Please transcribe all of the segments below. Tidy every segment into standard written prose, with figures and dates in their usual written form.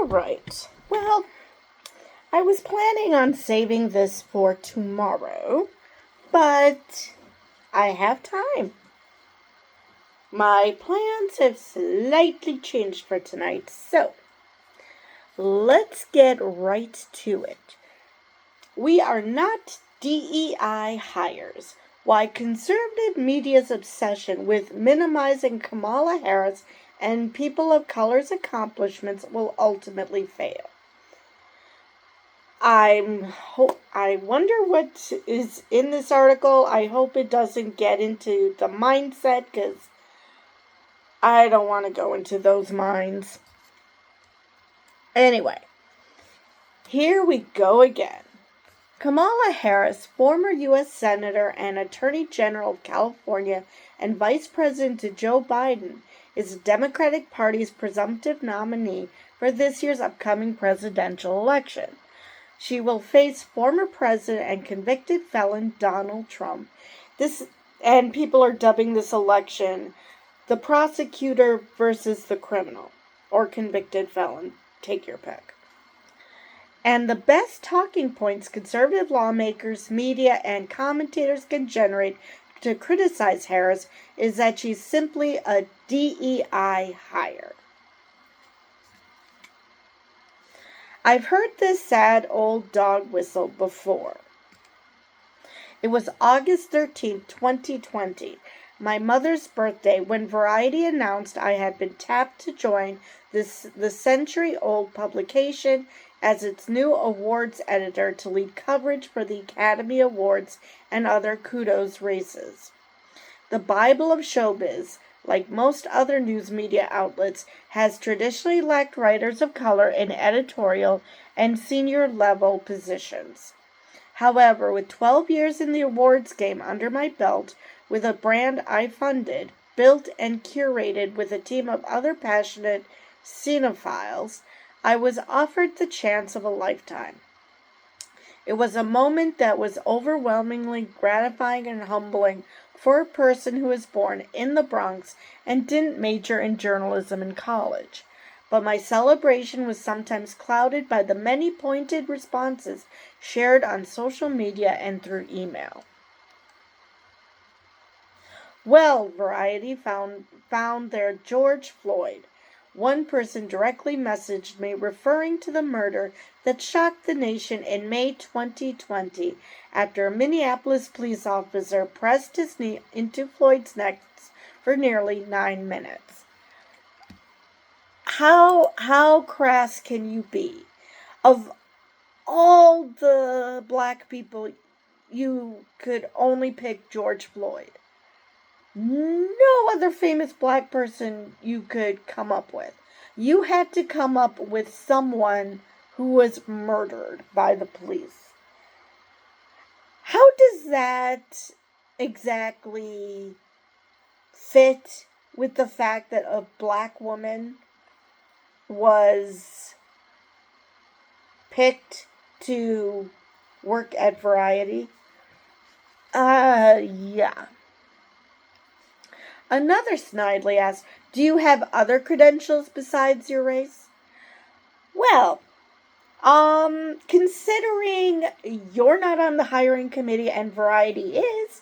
right. Well, I was planning on saving this for tomorrow, but I have time. My plans have slightly changed for tonight, so let's get right to it. We are not DEI hires. Why conservative media's obsession with minimizing Kamala Harris and people of color's accomplishments will ultimately fail. I wonder what is in this article. I hope it doesn't get into the mindset, because I don't want to go into those minds. Anyway, here we go again. Kamala Harris, former U.S. Senator and Attorney General of California and Vice President to Joe Biden, is the Democratic Party's presumptive nominee for this year's upcoming presidential election. She will face former president and convicted felon Donald Trump. And people are dubbing this election the prosecutor versus the criminal, or convicted felon. Take your pick. And the best talking points conservative lawmakers, media, and commentators can generate to criticize Harris is that she's simply a DEI hire. I've heard this sad old dog whistle before. It was August 13th, 2020, my mother's birthday, when Variety announced I had been tapped to join the century-old publication as its new awards editor to lead coverage for the Academy Awards and other kudos races. The Bible of showbiz, like most other news media outlets, has traditionally lacked writers of color in editorial and senior level positions. However, with 12 years in the awards game under my belt, with a brand I funded, built, and curated with a team of other passionate cinephiles, I was offered the chance of a lifetime. It was a moment that was overwhelmingly gratifying and humbling for a person who was born in the Bronx and didn't major in journalism in college. But my celebration was sometimes clouded by the many pointed responses shared on social media and through email. Well, Variety found their George Floyd. One person directly messaged me referring to the murder that shocked the nation in May 2020 after a Minneapolis police officer pressed his knee into Floyd's neck for nearly 9 minutes. How crass can you be? Of all the black people, you could only pick George Floyd. No other famous black person you could come up with. You had to come up with someone who was murdered by the police. How does that exactly fit with the fact that a black woman was picked to work at Variety? Yeah. Another snidely asked, do you have other credentials besides your race? Well, considering you're not on the hiring committee and Variety is,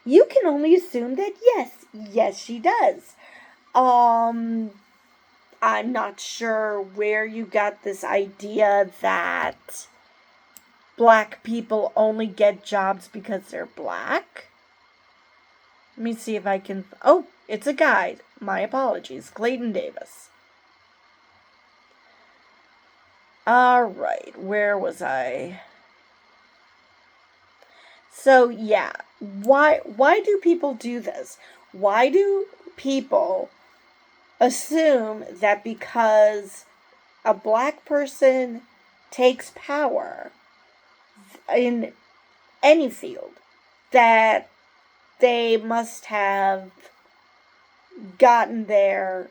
you can only assume that yes, she does. I'm not sure where you got this idea that black people only get jobs because they're black. Let me see if I can... Oh, it's a guy. My apologies. Clayton Davis. All right. Where was I? So, yeah. Why do people do this? Why do people assume that because a black person takes power in any field, that they must have gotten there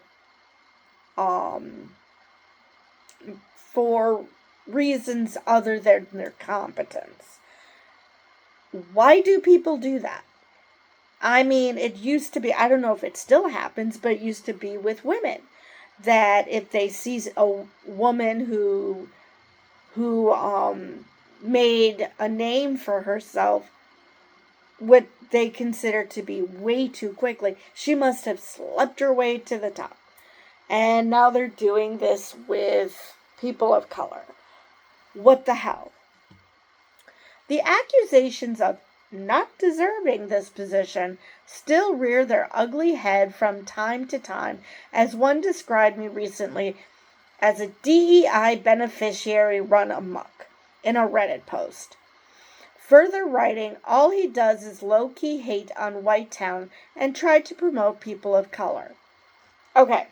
for reasons other than their competence? Why do people do that? I mean, it used to be, I don't know if it still happens, but it used to be with women. that if they see a woman who made a name for herself, what they consider to be way too quickly, she must have slept her way to the top. And now they're doing this with people of color. What the hell? The accusations of not deserving this position still rear their ugly head from time to time, as one described me recently as a DEI beneficiary run amok in a Reddit post. Further writing, all he does is low-key hate on White Town and try to promote people of color. Okay.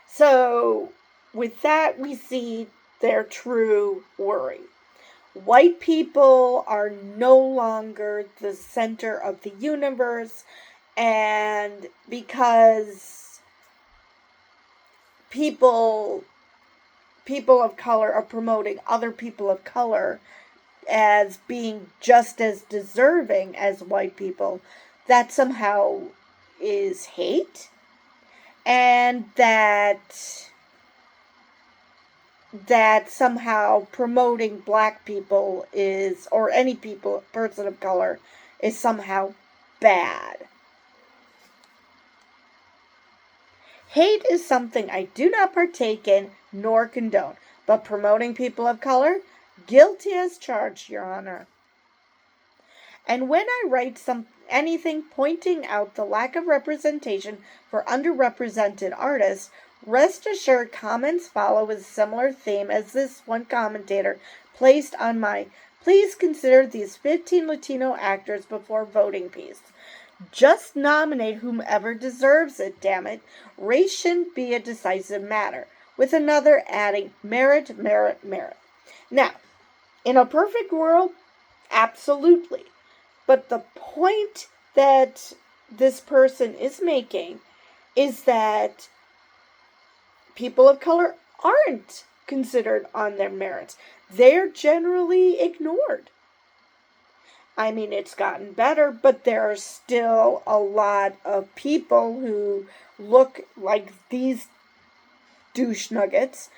So, with that, we see their true worry. White people are no longer the center of the universe, and because people of color are promoting other people of color as being just as deserving as white people, that somehow is hate, and that somehow promoting black people is, or any person of color, is somehow bad. Hate is something I do not partake in nor condone, but promoting people of color, guilty as charged, Your Honor. And when I write anything pointing out the lack of representation for underrepresented artists, rest assured comments follow with a similar theme as this one commentator placed on my "Please consider these 15 Latino actors before voting" piece. Just nominate whomever deserves it, damn it. Race shouldn't be a decisive matter. With another adding, merit, merit, merit. Now, in a perfect world, absolutely. But the point that this person is making is that people of color aren't considered on their merits. They're generally ignored. I mean, it's gotten better, but there are still a lot of people who look like these douche nuggets.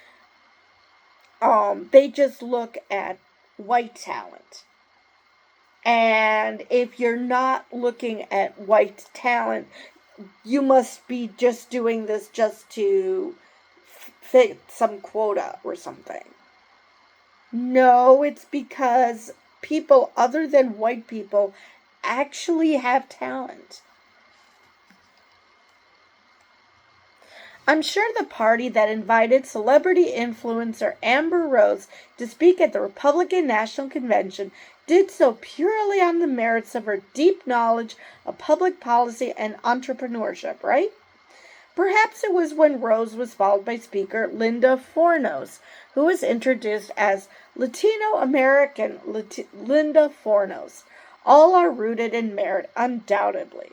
They just look at white talent. And if you're not looking at white talent, you must be just doing this just to fit some quota or something. No, it's because people other than white people actually have talent. I'm sure the party that invited celebrity influencer Amber Rose to speak at the Republican National Convention did so purely on the merits of her deep knowledge of public policy and entrepreneurship, right? Perhaps it was when Rose was followed by Speaker Linda Fornos, who was introduced as Latino American Linda Fornos. All are rooted in merit, undoubtedly.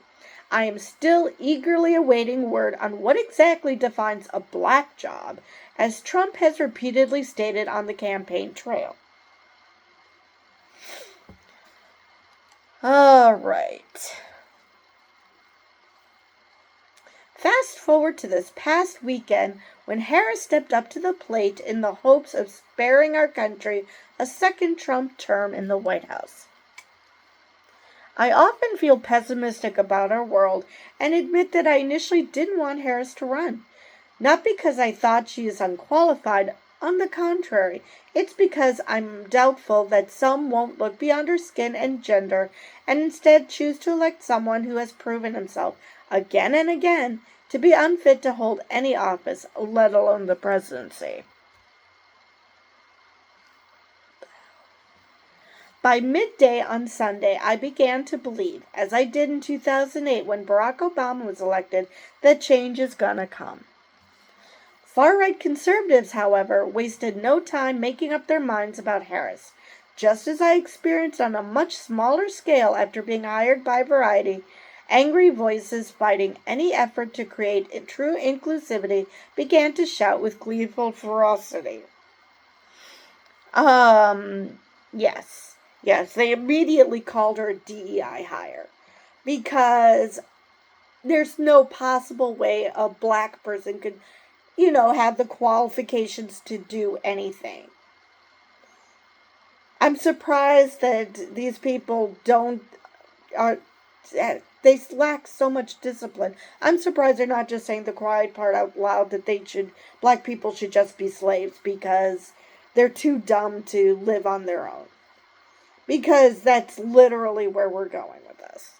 I am still eagerly awaiting word on what exactly defines a black job, as Trump has repeatedly stated on the campaign trail. All right. Fast forward to this past weekend when Harris stepped up to the plate in the hopes of sparing our country a second Trump term in the White House. I often feel pessimistic about our world and admit that I initially didn't want Harris to run. Not because I thought she is unqualified, on the contrary, it's because I'm doubtful that some won't look beyond her skin and gender and instead choose to elect someone who has proven himself again and again to be unfit to hold any office, let alone the presidency. By midday on Sunday, I began to believe, as I did in 2008 when Barack Obama was elected, that change is gonna come. Far-right conservatives, however, wasted no time making up their minds about Harris. Just as I experienced on a much smaller scale after being hired by Variety, angry voices fighting any effort to create true inclusivity began to shout with gleeful ferocity. Yes, they immediately called her a DEI hire. Because there's no possible way a black person could, have the qualifications to do anything. I'm surprised that these people they lack so much discipline. I'm surprised they're not just saying the quiet part out loud that black people should just be slaves because they're too dumb to live on their own. Because that's literally where we're going with this.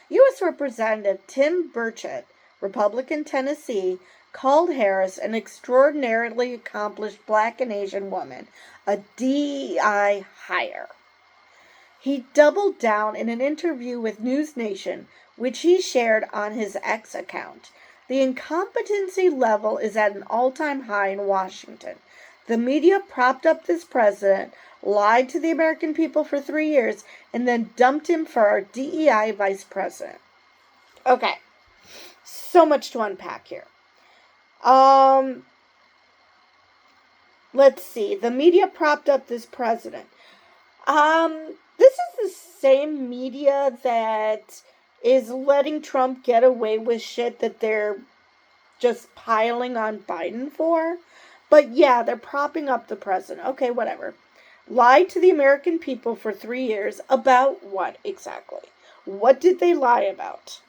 U.S. Representative Tim Burchett, Republican Tennessee, called Harris an extraordinarily accomplished black and Asian woman, a DEI hire. He doubled down in an interview with News Nation, which he shared on his X account. The incompetency level is at an all-time high in Washington. The media propped up this president, lied to the American people for 3 years, and then dumped him for our DEI vice president. Okay, so much to unpack here. Let's see. The media propped up this president. This is the same media that is letting Trump get away with shit that they're just piling on Biden for. But yeah, they're propping up the president. Okay, whatever. Lied to the American people for 3 years about what exactly? What did they lie about?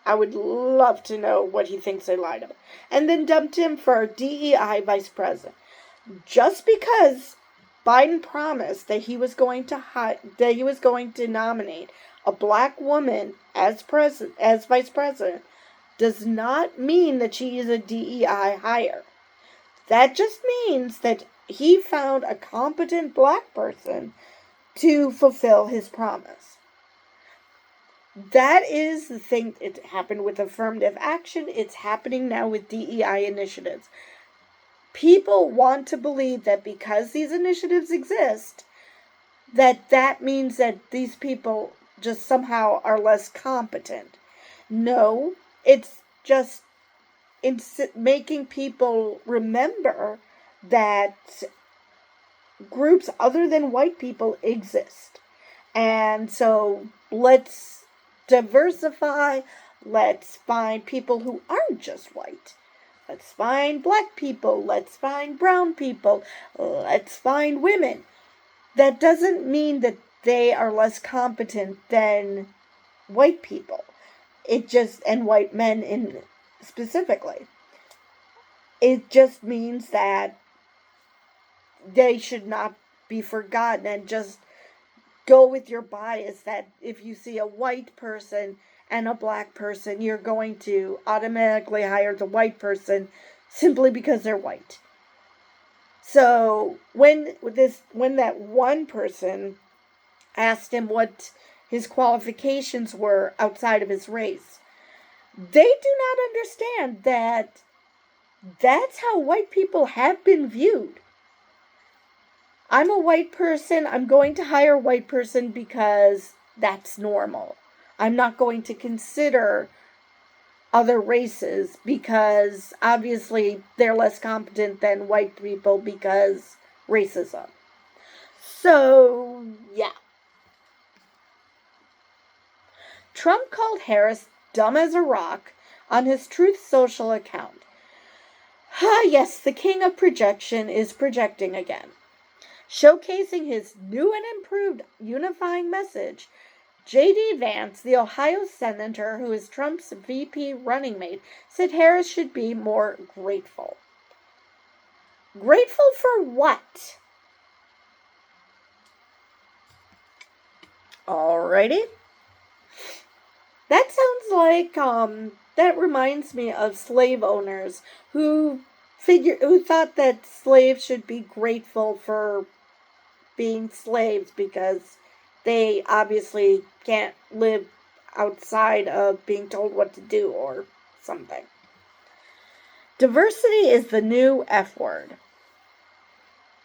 I would love to know what he thinks they lied about. And then dumped him for our DEI vice president. Just because Biden promised that he was going to nominate a black woman as vice president does not mean that she is a DEI hire. That just means that he found a competent black person to fulfill his promise. That is the thing. It happened with affirmative action. It's happening now with DEI initiatives. People want to believe that because these initiatives exist, that means that these people just somehow are less competent. No, it's just making people remember that groups other than white people exist. And so let's diversify. Let's find people who aren't just white. Let's find black people. Let's find brown people. Let's find women. That doesn't mean that they are less competent than white people. And white men specifically. It just means that they should not be forgotten, and just go with your bias that if you see a white person and a black person, you're going to automatically hire the white person simply because they're white. So when that one person asked him what his qualifications were outside of his race, they do not understand that that's how white people have been viewed. I'm a white person. I'm going to hire a white person because that's normal. I'm not going to consider other races because obviously they're less competent than white people because racism. So, yeah. Trump called Harris dumb as a rock on his Truth Social account. Yes, the king of projection is projecting again. Showcasing his new and improved unifying message, J.D. Vance, the Ohio senator who is Trump's VP running mate, said Harris should be more grateful. Grateful for what? Alrighty. That sounds like, that reminds me of slave owners who thought that slaves should be grateful for being slaves because they obviously can't live outside of being told what to do or something. Diversity is the new F word.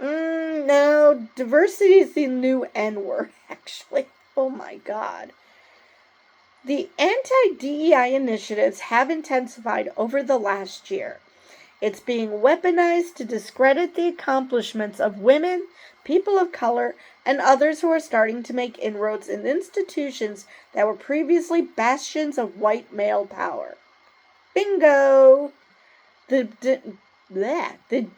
No, diversity is the new N word, actually. Oh my God. The anti-DEI initiatives have intensified over the last year. It's being weaponized to discredit the accomplishments of women, people of color, and others who are starting to make inroads in institutions that were previously bastions of white male power. Bingo! The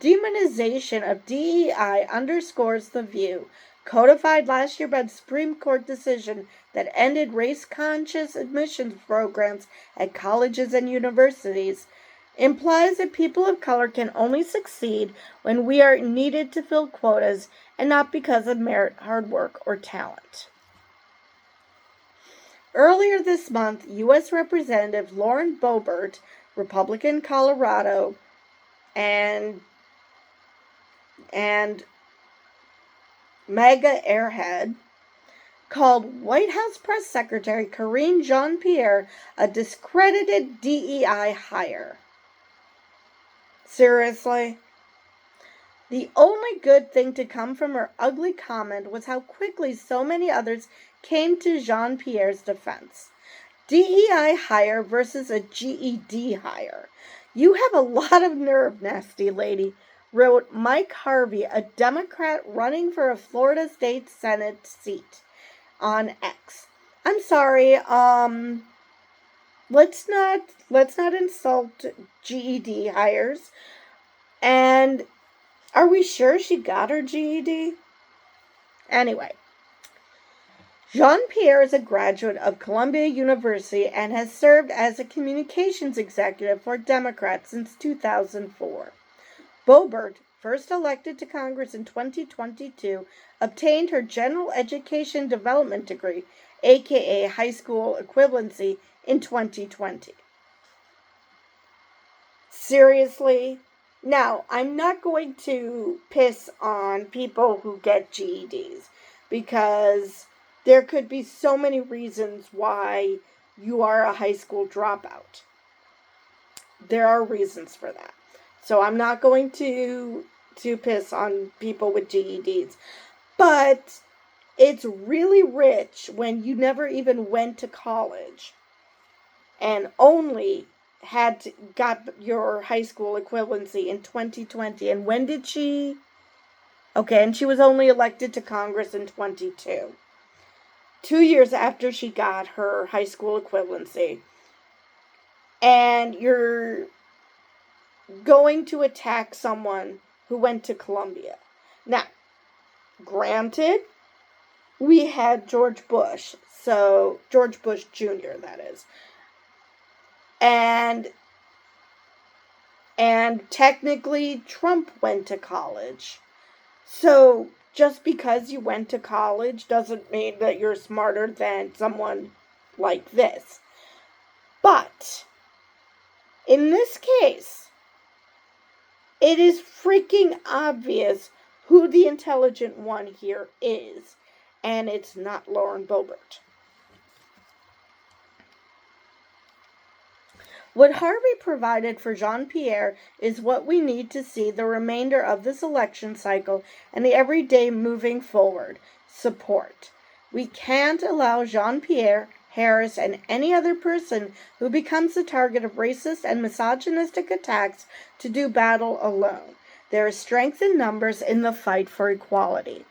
demonization of DEI underscores the view, codified last year by the Supreme Court decision that ended race-conscious admissions programs at colleges and universities, implies that people of color can only succeed when we are needed to fill quotas and not because of merit, hard work, or talent. Earlier this month, U.S. Representative Lauren Boebert, Republican Colorado, and MAGA airhead, called White House Press Secretary Karine Jean-Pierre a discredited DEI hire. Seriously? The only good thing to come from her ugly comment was how quickly so many others came to Jean-Pierre's defense. DEI hire versus a GED hire. You have a lot of nerve, nasty lady, wrote Mike Harvey, a Democrat running for a Florida State Senate seat, on X. I'm sorry, let's not insult GED hires. And are we sure she got her GED? Anyway, Jean-Pierre is a graduate of Columbia University and has served as a communications executive for Democrats since 2004. Boebert, first elected to Congress in 2022, obtained her general education development degree, aka high school equivalency, in 2020. Seriously? Now, I'm not going to piss on people who get GEDs, because there could be so many reasons why you are a high school dropout. There are reasons for that. So I'm not going to piss on people with GEDs. But it's really rich when you never even went to college and only got your high school equivalency in 2020. And when did she? Okay, and she was only elected to Congress in 22. 2 years after she got her high school equivalency. And you're going to attack someone who went to Columbia. Now, granted, we had George Bush, so George Bush Jr., that is. And technically Trump went to college. So just because you went to college doesn't mean that you're smarter than someone like this. But in this case, it is freaking obvious who the intelligent one here is, and it's not Lauren Boebert. What Harvey provided for Jean-Pierre is what we need to see the remainder of this election cycle and the everyday moving forward. Support. We can't allow Jean-Pierre, Harris, and any other person who becomes the target of racist and misogynistic attacks to do battle alone. There is strength in numbers in the fight for equality.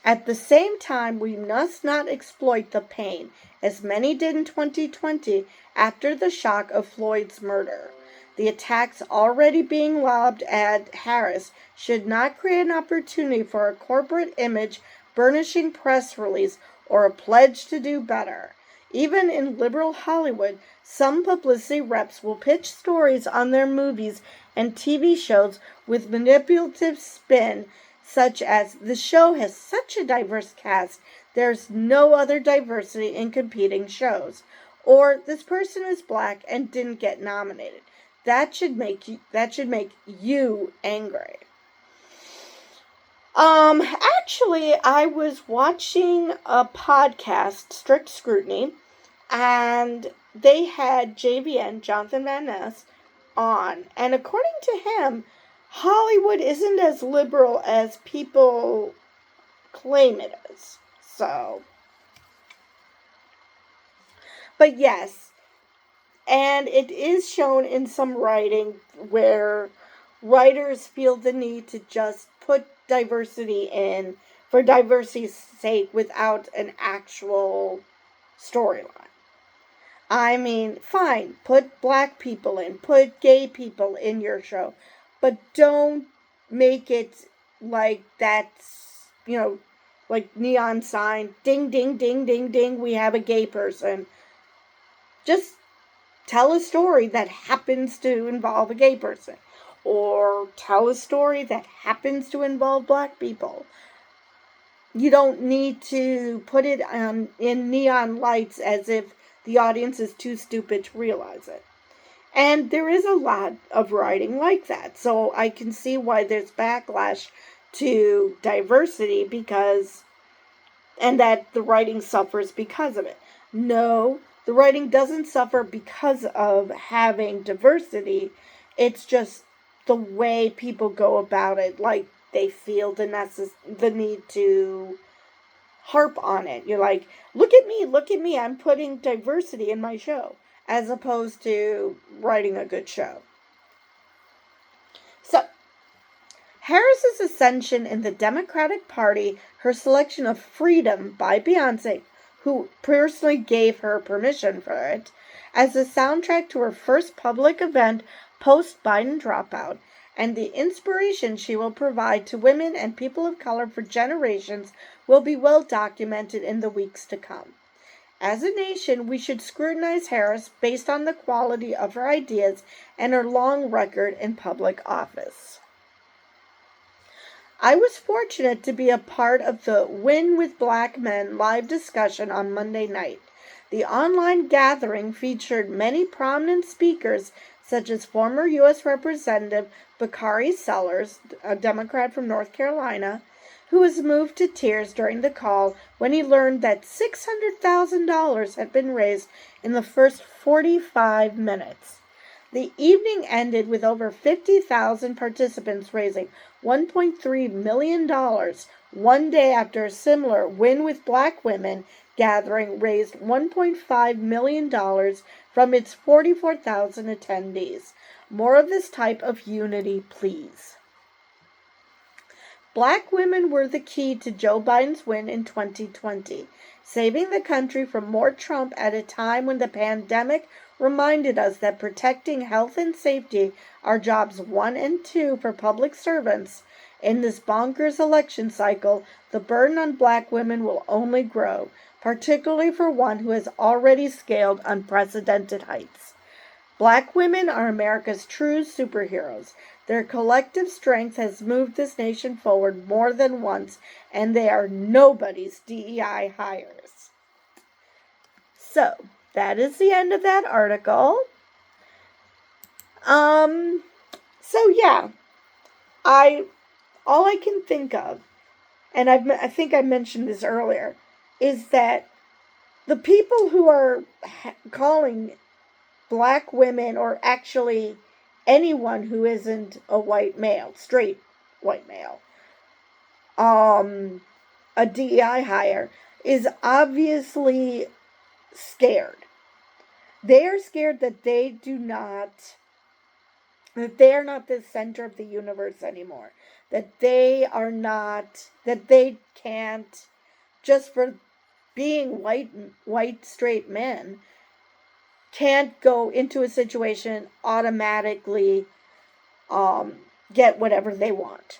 At the same time, we must not exploit the pain, as many did in 2020 after the shock of Floyd's murder. The attacks already being lobbed at Harris should not create an opportunity for a corporate image burnishing press release or a pledge to do better. Even in liberal Hollywood, some publicity reps will pitch stories on their movies and TV shows with manipulative spin, such as, the show has such a diverse cast, there's no other diversity in competing shows. Or, this person is black and didn't get nominated. That should make you angry. Actually, I was watching a podcast, Strict Scrutiny, and they had JVN, Jonathan Van Ness, on. And according to him, Hollywood isn't as liberal as people claim it is. So, but yes, And it is shown in some writing where writers feel the need to just put diversity in for diversity's sake without an actual storyline. I mean, fine, put black people in, put gay people in your show, but don't make it like that's, like neon sign, ding, ding, ding, ding, ding, we have a gay person. Just tell a story that happens to involve a gay person, or tell a story that happens to involve black people. You don't need to put it in neon lights as if the audience is too stupid to realize it. And there is a lot of writing like that. So I can see why there's backlash to diversity and that the writing suffers because of it. No, the writing doesn't suffer because of having diversity. It's just the way people go about it. Like, they feel the need to harp on it. You're like, look at me, I'm putting diversity in my show, as opposed to writing a good show. So, Harris's ascension in the Democratic Party, her selection of Freedom by Beyonce, who personally gave her permission for it, as the soundtrack to her first public event post-Biden dropout, and the inspiration she will provide to women and people of color for generations will be well documented in the weeks to come. As a nation, we should scrutinize Harris based on the quality of her ideas and her long record in public office. I was fortunate to be a part of the Win with Black Men live discussion on Monday night. The online gathering featured many prominent speakers, such as former U.S. Representative Bakari Sellers, a Democrat from North Carolina, who was moved to tears during the call when he learned that $600,000 had been raised in the first 45 minutes. The evening ended with over 50,000 participants raising $1.3 million, one day after a similar Win with Black Women gathering raised $1.5 million from its 44,000 attendees. More of this type of unity, please. Black women were the key to Joe Biden's win in 2020, saving the country from more Trump at a time when the pandemic reminded us that protecting health and safety are jobs 1 and 2 for public servants. In this bonkers election cycle, the burden on black women will only grow, particularly for one who has already scaled unprecedented heights. Black women are America's true superheroes. Their collective strength has moved this nation forward more than once, and they are nobody's DEI hires. So, that is the end of that article. All I can think of, and I think I mentioned this earlier, is that the people who are calling black women, or actually anyone who isn't a white male, straight white male, a DEI hire, is obviously scared. They are scared that they are not the center of the universe anymore. That they can't, just for being white straight men, can't go into a situation automatically get whatever they want.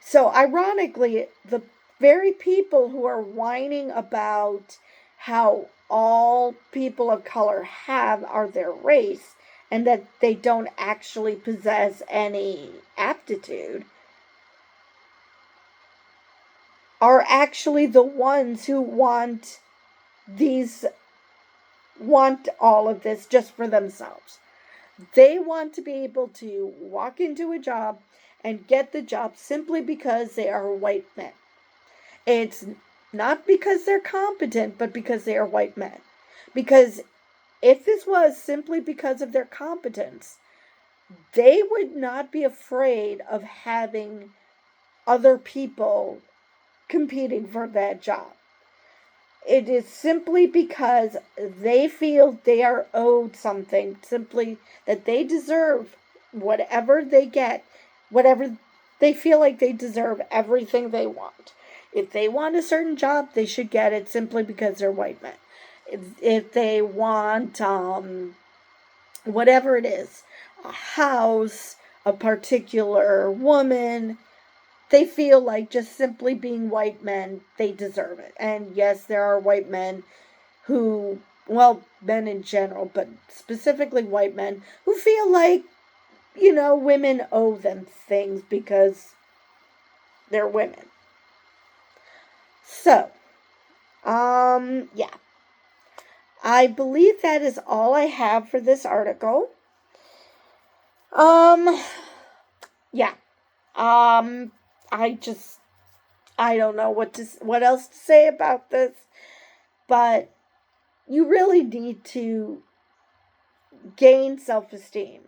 So ironically, the very people who are whining about how all people of color are their race and that they don't actually possess any aptitude are actually the ones who want all of this just for themselves. They want to be able to walk into a job and get the job simply because they are white men. It's not because they're competent, but because they are white men. Because if this was simply because of their competence, they would not be afraid of having other people competing for that job. It is simply because they feel they are owed something, simply that they deserve whatever they get, whatever they feel like they deserve everything they want. If they want a certain job, they should get it simply because they're white men. If they want whatever it is, a house, a particular woman, they feel like just simply being white men, they deserve it. And yes, there are white men who, well, men in general, but specifically white men, who feel like, women owe them things because they're women. So, yeah. I believe that is all I have for this article. Yeah. Um, I don't know what else to say about this, but you really need to gain self-esteem,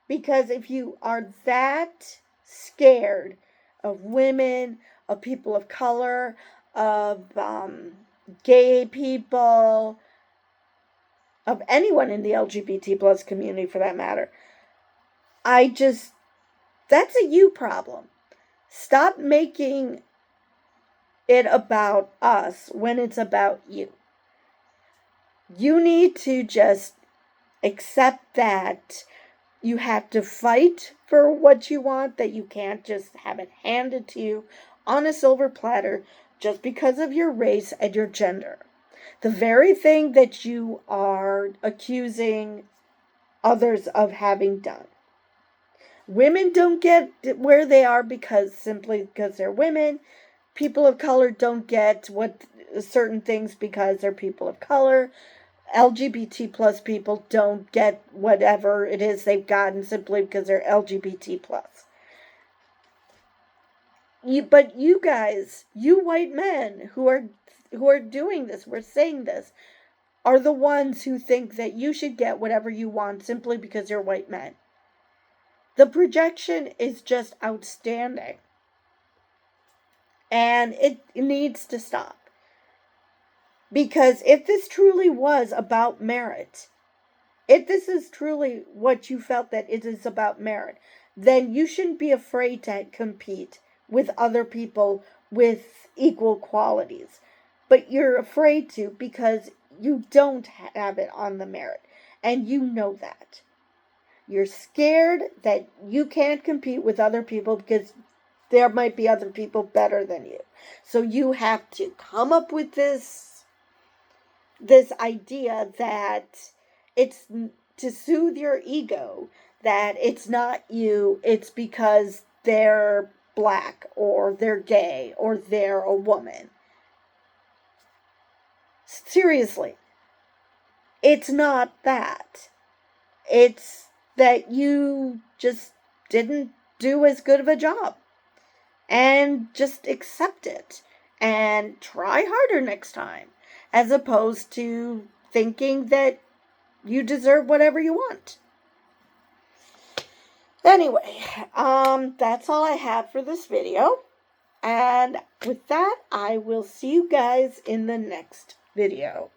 because if you are that scared of women, of people of color, of gay people, of anyone in the LGBT plus community for that matter, that's a you problem. Stop making it about us when it's about you. You need to just accept that you have to fight for what you want, that you can't just have it handed to you on a silver platter just because of your race and your gender. The very thing that you are accusing others of having done. Women don't get where they are simply because they're women. People of color don't get certain things because they're people of color. LGBT plus people don't get whatever it is they've gotten simply because they're LGBT plus. But you guys, you white men who are doing this, who are saying this, are the ones who think that you should get whatever you want simply because you're white men. The projection is just outstanding. And it needs to stop. Because if this truly was about merit, if this is truly what you felt that it is about merit, then you shouldn't be afraid to compete with other people with equal qualities. But you're afraid to because you don't have it on the merit. And you know that. You're scared that you can't compete with other people because there might be other people better than you. So you have to come up with this idea that it's to soothe your ego, that it's not you, it's because they're black or they're gay or they're a woman. Seriously, it's not that. It's that you just didn't do as good of a job. And just accept it and try harder next time, as opposed to thinking that you deserve whatever you want. Anyway, that's all I have for this video. And with that, I will see you guys in the next video.